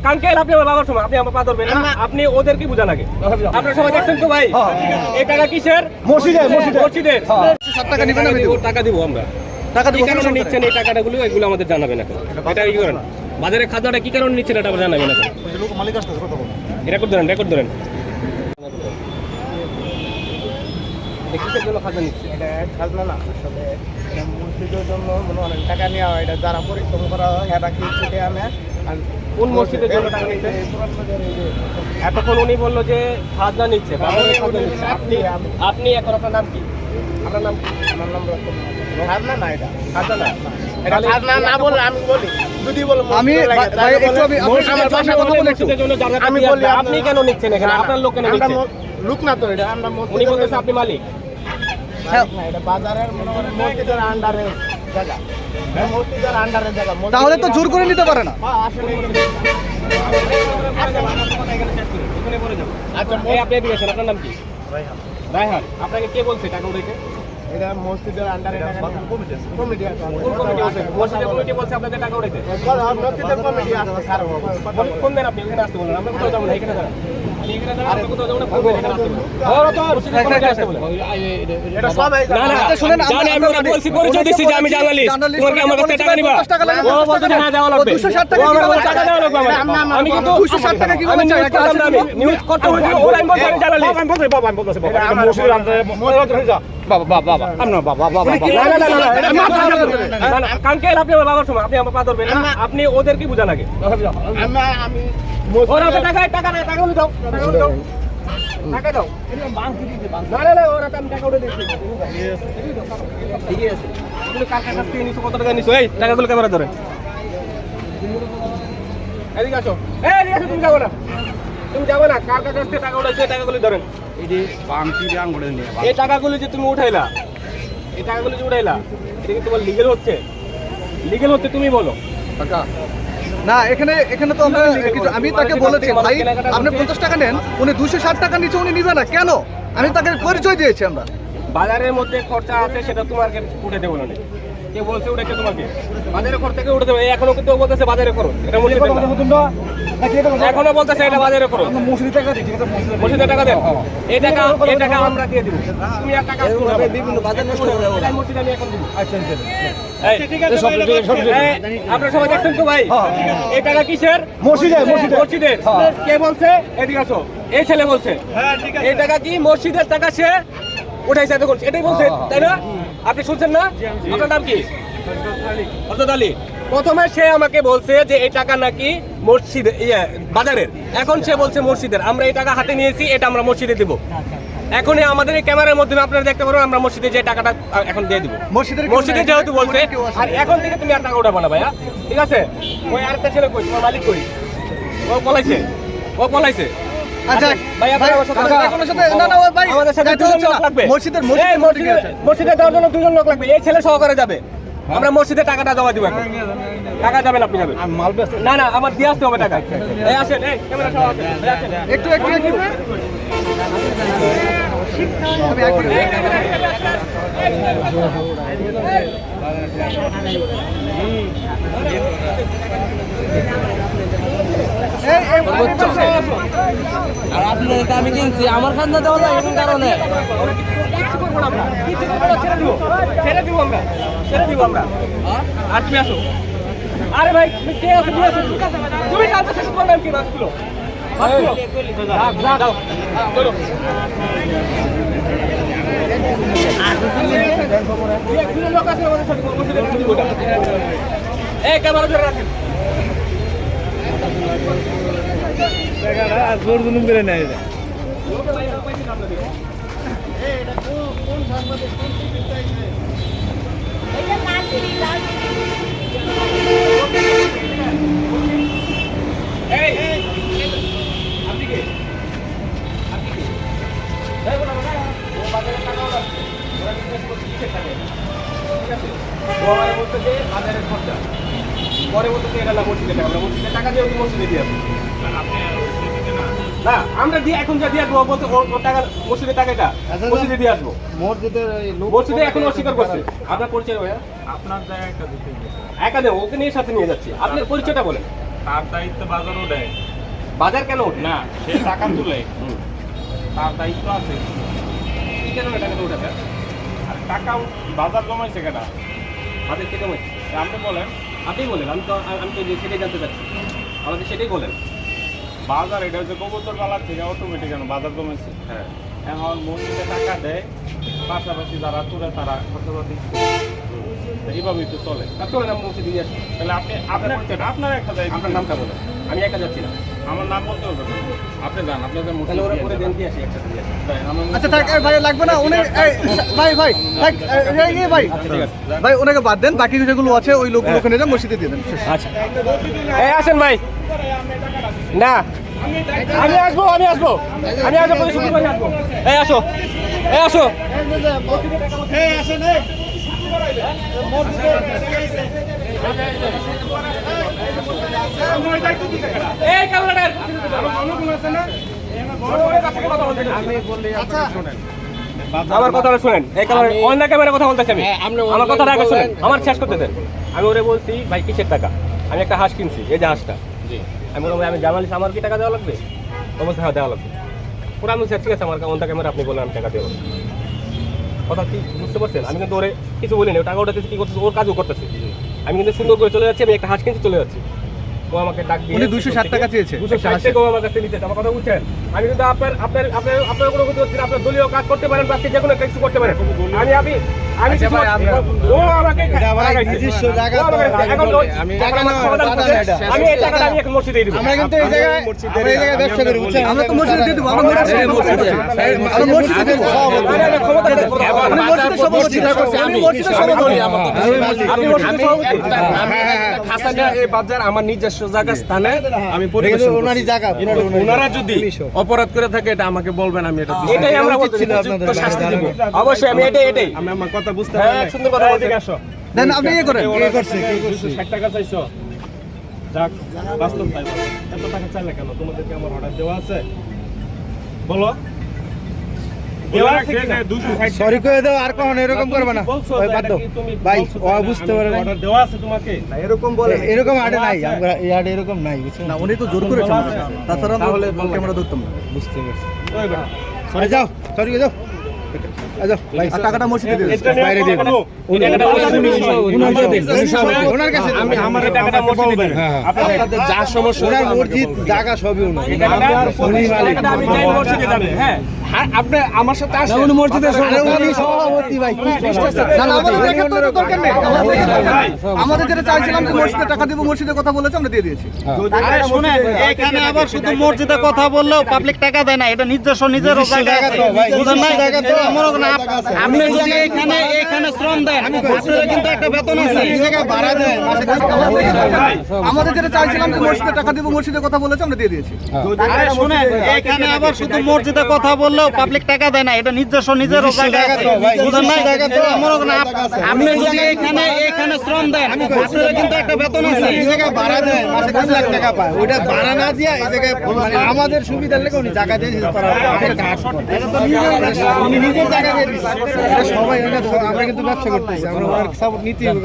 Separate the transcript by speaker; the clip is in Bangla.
Speaker 1: কাঙ্কেল আপনি আমার বাবার সময় আপনি আমার পা ধরবেন না, আপনি ওদেরকে বুঝান আগে। আপনারা সবাই দেখছেন তো ভাই এই টাকা কিসের? মসজিদের।
Speaker 2: 7 টাকা নিবেন আমি
Speaker 1: ও টাকা দিব আমরা।
Speaker 2: টাকা
Speaker 1: কি
Speaker 2: দিব
Speaker 1: কারণে নিচ্ছেন এই টাকাগুলো এগুলো আমাদের জানাবেন এখন। এটা কি করেন বাজারে খাজনাটা কি কারণে নিচ্ছেন এটা আমরা জানাবেন এখন।
Speaker 2: মালিক আসছে কথা বলুন।
Speaker 1: রেকর্ড ধরেন কিসের জন্য খাজনা নিচ্ছে?
Speaker 3: এটা খাজনা না, আসলে এটা মসজিদের জন্য মনে হয় টাকা নেওয়া হয়। এটা যারা পরিশ্রম করা হয় এরা কি ছুটে আনে। আর
Speaker 1: কোন মসজিদের জন্য টাকা নিচ্ছে? এতক্ষণ উনি বললো যে খাজনা নিচ্ছে, আপনি এখন আপনার নাম কি? আপনার নাম কি?
Speaker 3: আমার নাম খাজনা না, এটা
Speaker 1: খাজনা না,
Speaker 3: এটা খাজনা না বললে আমি বলি, যদি বলো
Speaker 2: আমি আমার ভাষায় কথা বলে একটু।
Speaker 1: আমি বলি আপনি কেন নিচ্ছেন এখানে? আপনার লোক কেন নিচ্ছে?
Speaker 3: লোক না তো, এটা আমরা
Speaker 1: উনি বলতেছে আপনি মালিক।
Speaker 3: এটা বাজারের মনে করেন মসজিদের আন্ডারে জায়গা, মসজিদের আন্ডারে জায়গা।
Speaker 2: তাহলে তো জোর করে নিতে পারে না।
Speaker 3: আসলে
Speaker 1: আচ্ছা আপনি এদিকে আসেন, আপনার নাম কি? রায়হান। আপনাকে কে বলছে টাকা উঠাইতে?
Speaker 3: এটা মসজিদের আন্ডারে কমিটি আছে।
Speaker 1: কোন কমিটি বলছে? মসজিদের কমিটি বলছে আপনাদের টাকা উঠাইতে?
Speaker 3: মসজিদের কমিটি আছে স্যার।
Speaker 1: কোন দেন আপনি এখানে আসতে বলেন, আমরা কোথাও যাবো না, এখানে দাঁড়ান। আপনি এখানে দাঁড়ান, আমরা কোথাও যাবো না, বলবেন এখানে আসতে বলেন। মসজিদের কমিটি আসতে বলেন।
Speaker 3: এটা সবাই
Speaker 1: না না
Speaker 2: আচ্ছা, শুনেন,
Speaker 1: জানি আমি ওরা বলছি, পরিচয় দিচ্ছি যে আমি জার্নালিস্ট। তোমার কি আমার কাছে টাকা নিবা?
Speaker 2: 50 টাকা লাগবে।
Speaker 1: ও বলছে যে হ্যাঁ দেওয়া লাগবে।
Speaker 2: 260 টাকা
Speaker 1: ও আমার
Speaker 2: কিভাবে
Speaker 1: বলছে টাকা দেওয়া লাগবে আমার। আমি কিন্তু
Speaker 2: 260 টাকা কিভাবে
Speaker 1: আমি
Speaker 2: চাই?
Speaker 1: নিউজ করতাম না, আমি নিউজ করতে হইলে ওরা আমি বলছি আমি জার্নালিস্ট। কাঙ্কেল আপনি আমার বাবার সময় আপনি আমার পা ধরবেন না, আপনি ওদেরকে বুঝান আগে।
Speaker 3: আমি
Speaker 1: ওরা তো টাকা নাই, টাকা দাও, টাকা দাও। না ওরা তো আমি টাকা উঠে দিচ্ছি। ঠিকই আছে, তুমি কার কাছ থেকে নিছো, কত টাকা নিছো? এই টাকাগুলো ক্যামেরা ধরেন, এদিকে আসো। এদিকে আসো, তুমি যাবো না, কার কাছ থেকে টাকা উঠাইছো টাকাগুলো ধরেন। এই টাকাগুলো যে তুমি উঠাইলা, এটা কি তোমার লিগেল হচ্ছে? তুমি বলো।
Speaker 2: না, এখানে তো আমরা আমি তাকে বলেছি ভাই আপনি 50 টাকা নেন, উনি 260 টাকা নিচে উনি নিবে না কেন? আমি তাকে পরিচয় দিয়েছি আমরা।
Speaker 1: বাজারের মধ্যে খরচা আছে সেটা তোমাকে উঠে দেবো না। কে বলছে উঠেছে তোমাকে? বাজারে খরচ থেকে উঠে দেবে। এখনো কিন্তু বলতেছে বাজারে করো, এটা এখনো বলতেছে এটা বাজারে করো। মসজিদে টাকা দেন, এই টাকা আমরা দিয়ে দিব। তুমি আর টাকা বিভিন্ন বাজার নষ্ট করে দাও, মসজিদে আমি এখন দিব। আচ্ছা ঠিক আছে, আপনারা সবাই দেখছেন তো ভাই এই টাকা কিসের? মসজিদের। কে বলছে? এদিকে আসো। এই ছেলে বলছে এই টাকা কি মসজিদের টাকা, সে উঠাইছে এত করছে, এটাই বলছে, তাই না? আপনি শুনছেন না? আপনার নাম কি? হযরত আলী। প্রথমে সে আমাকে বলছে যে এই টাকা নাকি মসজিদে বাজারের, এখন সে বলছে মসজিদের। আমরা এই টাকা হাতে নিয়েছি, এটা আমরা মসজিদে দিব। এখনই আমাদের এই ক্যামেরার মাধ্যমে আপনারা দেখতে পারবেন আমরা মসজিদে যে টাকাটা এখন দিয়ে দিব। মসজিদে যেহেতু বলছে, আর এখন থেকে তুমি আর টাকা উঠাবো না ভাইয়া, ঠিক আছে? ওই আরেকটা ছেলে কই, তোমার মালিক কই? ও পলাইছে।
Speaker 2: আচ্ছা
Speaker 1: ভাই আমার সাথে
Speaker 2: না না ভাই
Speaker 1: আমাদের সাথে দুজন লোক লাগবে। মসজিদে দেওয়ার জন্য দুজন লোক লাগবে। এই ছেলে সহকারে যাবে। আমরা মসজিদে টাকাটা জমা দিব। এখন টাকা যাবেন, আপনি যাবেন। না আমার দিয়ে আসতে হবে টাকা। এই আসেন, এই ক্যামেরা সহ আসেন,
Speaker 2: একটু
Speaker 4: আর আপনাদের আমি কিনছি আমার খাজনা দেওয়া যায় এমন কারণে
Speaker 1: ছেড়ে দিব আমরা। আর তুমি আসো। আরে ভাই কে আছে? তুমি কালকে থেকে বললাম কি মাছগুলো লোক আছে আমাদের সাথে। এই ক্যামেরা ধরে রাখেন। পরে বলতে এটা না মসজিদে টাকা, আমরা মসজিদে টাকা দিয়ে মসজিদে দিয়ে আসবো না, আমরা দিয়ে এখন যা দিয়ে আসবো বলতে টাকা মসজিদের টাকাটা মসজিদে দিয়ে আসবো। মসজিদে এখন অস্বীকার করছে। আপনার পরিচয় ভাইয়া? আপনার একা দেব, ওকে নিয়ে সাথে নিয়ে যাচ্ছি। আপনার পরিচয়টা বলেন।
Speaker 5: তার দায়িত্ব বাজারও দেয়
Speaker 1: বাজার কেন ওঠে?
Speaker 5: না, সে টাকা তুলে তার দায়িত্ব আছে।
Speaker 1: কি কেন টাকা তো ওঠে?
Speaker 5: আর টাকা বাজার জমাইছে কেনা
Speaker 1: বাজার কে কমাইছে?
Speaker 5: আপনি বলেন।
Speaker 1: আপনি বলেন, আমি তো সেটাই জানতে চাচ্ছি, আমাকে সেটাই বলেন।
Speaker 5: বাজার এটা হচ্ছে কবুতর পালার থেকে অটোমেটিক কেন বাজার জমাইছে।
Speaker 1: হ্যাঁ,
Speaker 5: এখন মসজিদে টাকা দেয়, পাশাপাশি যারা তুলে তারা খরচাপাতি এইভাবেই তো চলে।
Speaker 1: তা চলেন আমি পৌঁছে দিয়ে আসি।
Speaker 5: তাহলে আপনার একটা দায়িত্ব।
Speaker 1: আপনার নামটা বলেন, আমি একা যাচ্ছি না।
Speaker 5: আমার নাম বলতে হবে না। আপনি যান, আপনাদের
Speaker 1: তাহলে ওরা পরে দেন দিয়ে আসি, একসাথে দিয়ে আসি।
Speaker 2: আচ্ছা থাক, ভাই লাগবে না উনি ভাই ভাই থাক, ভাই ভাই ওনাকে বাদ দেন, বাকি যেগুলো আছে ওই লোকগুলো ওখানে যা মসজিদে দিয়ে দেন।
Speaker 1: আচ্ছা, এই আসেন ভাই। না, আমি আসবো প্রতি শুক্রবারে আসবো। এই আসো, এই আসো। এই কামরাটার আমার কথাটা শুনেন। এই কারণে অন্য ক্যামেরা কথা বলতেছি আমি। আমার কথাটা আগে শুনেন, আমার শেষ করতে দেন। আমি ওরে বলছি ভাই কিসের টাকা? আমি একটা হাঁস কিনছি, এই যে হাঁসটা। আমি বললাম ভাই আমি জার্নালিস্ট, আমার কি টাকা দেওয়া লাগবে? তোমার হ্যাঁ দেওয়া লাগবে। পুরো আমি ঠিক আছে, আমার অন্য ক্যামেরা আপনি বললেন আমি টাকা দেবো। কথা কি বুঝতে পারছেন? আমি কিন্তু ওরে কিছু বলিনি, ও টাকা ওটাতে কি করতেছে, ওর কাজও করতেছে। আমি কিন্তু সুন্দর করে চলে যাচ্ছি, আমি একটা হাঁস কিনছি চলে যাচ্ছি। ও আমাকে ডাক দিয়ে
Speaker 2: উনি 260 টাকা চেয়েছে
Speaker 1: 260 টাকা ও আমার কাছে নিতে, আমার কথা বুঝছেন? আমি কিন্তু আপনার কোনো কিছু হচ্ছে না, আপনার দলীয় কাজ করতে পারেন, বাকি যে কোনো কিছু করতে পারেন। আমি কিছু ও আমাকে আমি এই টাকাটা আমি এখন মসজিদে দিব।
Speaker 3: আমরা কিন্তু এই জায়গায় ব্যবসা করি, বুঝছেন?
Speaker 2: আমরা তো মসজিদে দিয়ে দেবো, আমরা মসজিদে দেবো, আমরা মসজিদে দেবো। উনি মসজিদের সভাপতি, উনি মসজিদের সভাপতি।
Speaker 1: আপনি মসজিদের সভাপতি।
Speaker 4: হাসানিয়া এই বাজার আমার নিজস্ব জায়গা স্থানে আমি
Speaker 3: ওনারই জায়গা,
Speaker 4: ওনারা যদি অপরাধ করে থাকে এটা আমাকে বলবেন, আমি এটা
Speaker 1: এটাই আমরা বলছি,
Speaker 4: শাস্তি দিব।
Speaker 1: অবশ্যই আমি এটাই
Speaker 4: আমি আমার কথা বুঝতে
Speaker 1: হ্যাঁ,
Speaker 4: পারলেন?
Speaker 1: সুন্দর কথা বলতে আসো।
Speaker 2: দেন আপনি ইয়ে করেন।
Speaker 5: 260 টাকা চাইছো, যাক বাস্তব তাই বলো। এত টাকা চাইলে কেন? তোমাদেরকে আমার অর্ডার দেওয়া আছে, বলো দেওয়া আছে কিনা? 260
Speaker 3: সরি করে দাও, আর কখনো এরকম করবে না।
Speaker 5: বলছো
Speaker 3: ওই
Speaker 5: যে
Speaker 3: বাদ
Speaker 5: এটা
Speaker 3: দাও
Speaker 5: কি তুমি
Speaker 3: ভাই,
Speaker 5: বলছো
Speaker 3: ও
Speaker 5: যে
Speaker 3: বুঝতে
Speaker 5: আমি
Speaker 3: পারে না।
Speaker 5: অর্ডার দেওয়া আছে তোমাকে?
Speaker 2: এরকম বলে
Speaker 3: এরকম আড়ে নাই, আমরা এই আড়ে এরকম নাই, বুঝছেন?
Speaker 2: না, উনি তো জোর করেছে আমাদের কাছে। তাছাড়া তাহলে ক্যামেরা ধরতাম না।
Speaker 3: বুঝতে পারছি।
Speaker 5: ওই বেটা
Speaker 3: সরি যাও, সরি যাও, যাও ভাই।
Speaker 2: আর টাকাটা মসজিদে দিয়ে দেন।
Speaker 5: এটা নিয়ে
Speaker 3: বাইরে দিয়ে
Speaker 5: কোনো
Speaker 1: এই টাকাটা
Speaker 3: ওনার কাছে
Speaker 5: আমি আমার টাকাটা মসজিদে দিই।
Speaker 4: আপনাদের যা সমস্যা
Speaker 3: ওনার মসজিদ জায়গা সবই ওনার।
Speaker 1: আমি চাই মসজিদে যাবে। হ্যাঁ,
Speaker 4: আপনি আমার সাথে আসেন।
Speaker 3: আরে উনি সভাপতি ভাই,
Speaker 2: না, না, আমাদের দেখার তো দরকার নেই। আমাদের যেটা চাইছিলাম যে মসজিদে টাকা দিব, মসজিদে কথা বলেছে, আমরা দিয়ে দিয়েছি।
Speaker 6: আরে শুনেন, এখানে আবার শুধু মসজিদে কথা বললেও পাবলিক টাকা দেয় না, এটা নিজস্ব নিজের জায়গা আছে, বুঝেন না? মনে করেন আপনি যদি এখানে শ্রম দেন, আপনারা কিন্তু একটা বেতন আছে।
Speaker 3: ভাড়া দেয়
Speaker 2: আমাদের যেটা চাইছিলাম যে মসজিদে টাকা দিব, মসজিদে কথা বলেছে, আমরা দিয়ে দিয়েছি।
Speaker 6: আরে শুনেন, এখানে আবার শুধু মসজিদে কথা বললেও পাবলিক টাকা দেয় না, এটা নিজস্ব নিজের জায়গা আছে, বুঝেন না? মনে করেন আপনি যদি এখানে শ্রম দেন, আপনারা কিন্তু একটা বেতন আছে।
Speaker 3: এই জায়গায় ভাড়া দেয়, মাসে 5 লাখ টাকা পায়। ওটা ভাড়া না দিয়ে এই জায়গায় মানে আমাদের সুবিধার লেগে উনি জায়গা দিয়ে দিতে পারে। উনি নিজের জায়গা দিয়ে দিচ্ছে। এটা সবাই, আমরা কিন্তু ব্যবসা করতেছি, আমরা ওনার সাপোর্ট নিতেই হবে।